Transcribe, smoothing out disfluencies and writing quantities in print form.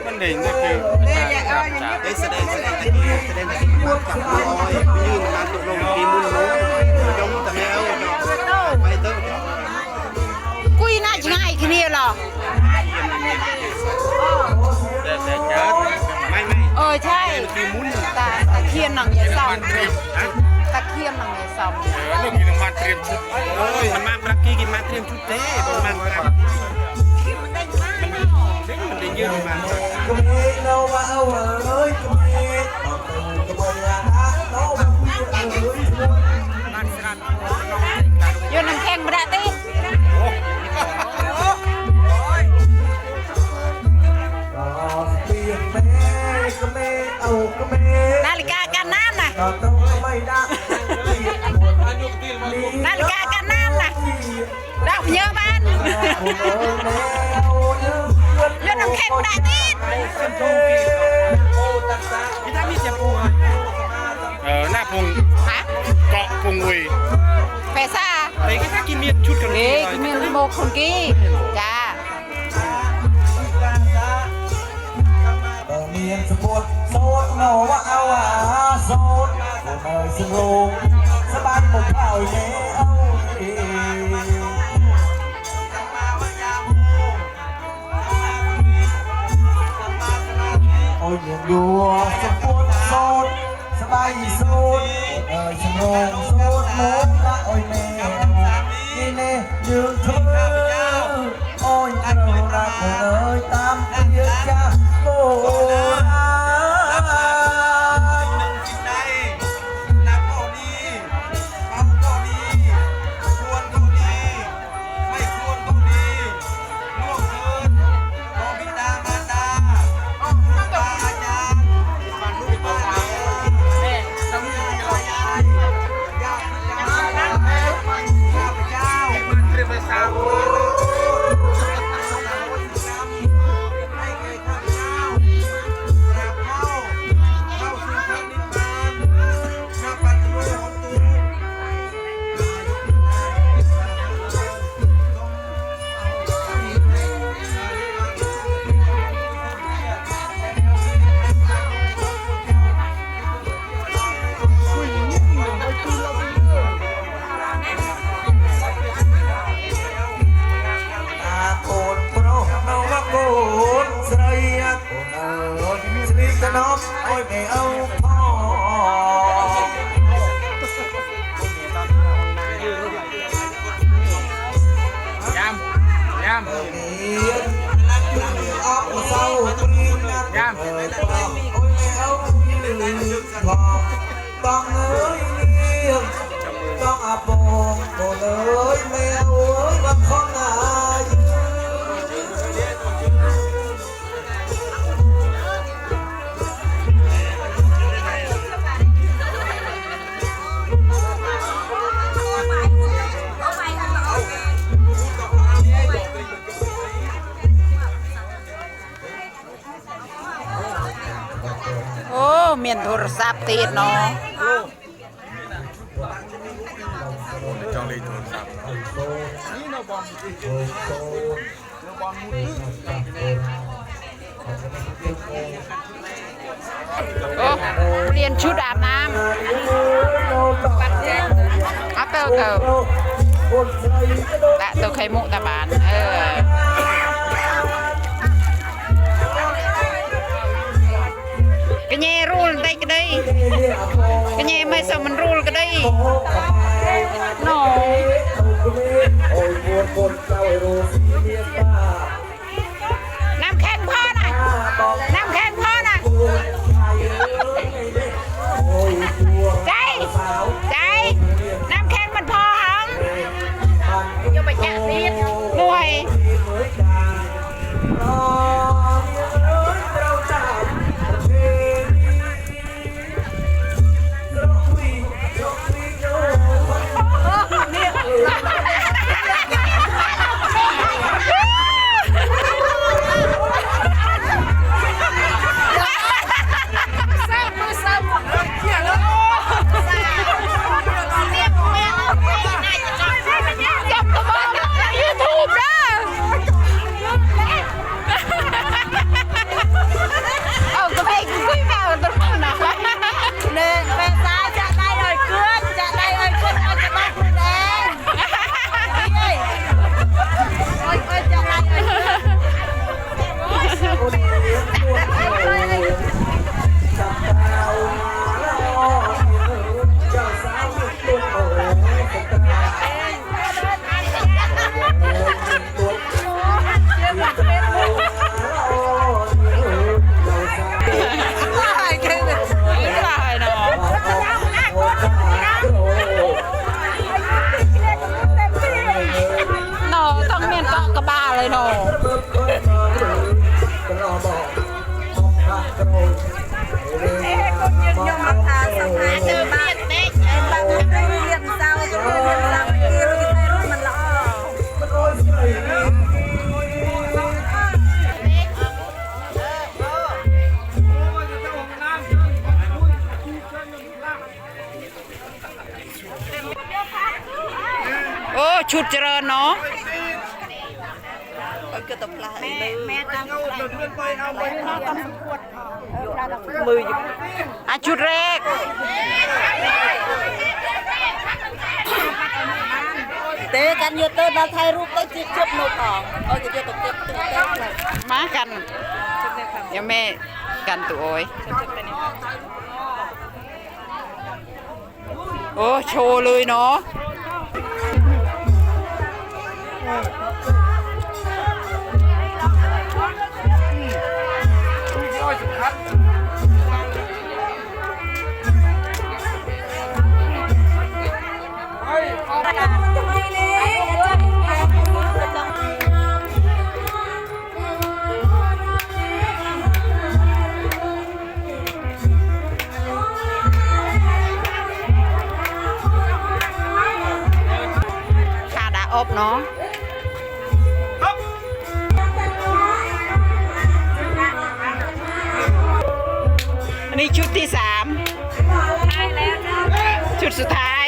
มันเด่นก็คือได้แสดงมากับลอยยื่นมาตกลงทีมุนโน้ยงแต่ไม่เอาไปเติมกุยน่าจะง่ายแค่นี้หรอไม่ใช่ทีมุนตะเคียนหนังยายซ้ำตะเคียนหนังยายซ้ำเรื่องกินมันเตรียมชุดมันมาปรักกี้กินมาเตรียมชุดเต้มันปรักมันได้ยืนมาโยนน้ำแข็งมาได้ตีนาฬิกากันน้ำนะนาฬิกากันน้ำนะดอกเยอะบ้านโยนน้ำแข็งมาได้ตีพี่ท่านมีเจ็บปวดหน้าพงเกาะพงอุยเปซ่าไปก็ถ้ากินเมียชุดกันเลยกินเมียโมคนกี้จ้าเมียนสมุดโซดโนว่าเอาโซดคนเอ๋ยสงบสบายหมดเผ่าเย้เอาโอ้ยยังอยู่สมุดโซดสบายโซดเอ๋ยสงบโซดโมกละโอ้ยแม่นี่เน่ยืนเธอโอ้ยเรารักคนเอ๋ยตามไปเยอะจ้าโอ้น้องโอ้ยไม่เอาพ่อยามออกเศร้าตรีนัดโอ้ยไม่เอาพ่อต้องเอ้ยต้องอาบงโอ้เลยไม่เอาเอ้ยว่าคนไหนโอ้เมียนโทรศัพท์ตีเนาะจองเลยโทรศัพท์โอ้เปลี่ยนชุดอาบน้ำอัปเปิลเกิลและตัวไข่มุกตาบานcái nhẹ rule đây cái đây cái nhẹ mấy sao mình rule cái đây no Nam khenพ่อหน่อยNam khenพ่อหน่อยใจใจNam khenมันพ่อหังโยไปแจกซีดรวยโ เนาะ ก็รอบอกพระโกรธคนยืนยงมาทานสังหารเดิมบ้านเด็กบางคนได้เรียนเศร้าก็เรียนเศร้าที่เราจะได้รู้มันละมันโอ้ยสิ โอ้ชุดเจริญเนาะ แม่ตั้งมืออยู่ อ่ะชุดแรก เตะกันเยอะเตอร์มาถ่ายรูปได้จิบชุบโนทองเอาจะเยอะตกเจ็บตึ้งเต้นเลย มากันเดี๋ยวแม่กันตัวโอ้ยโอ้โชว์เลยเนาะขาดาอบเนาะอันนี้ชุดที่3ชุดสุดท้าย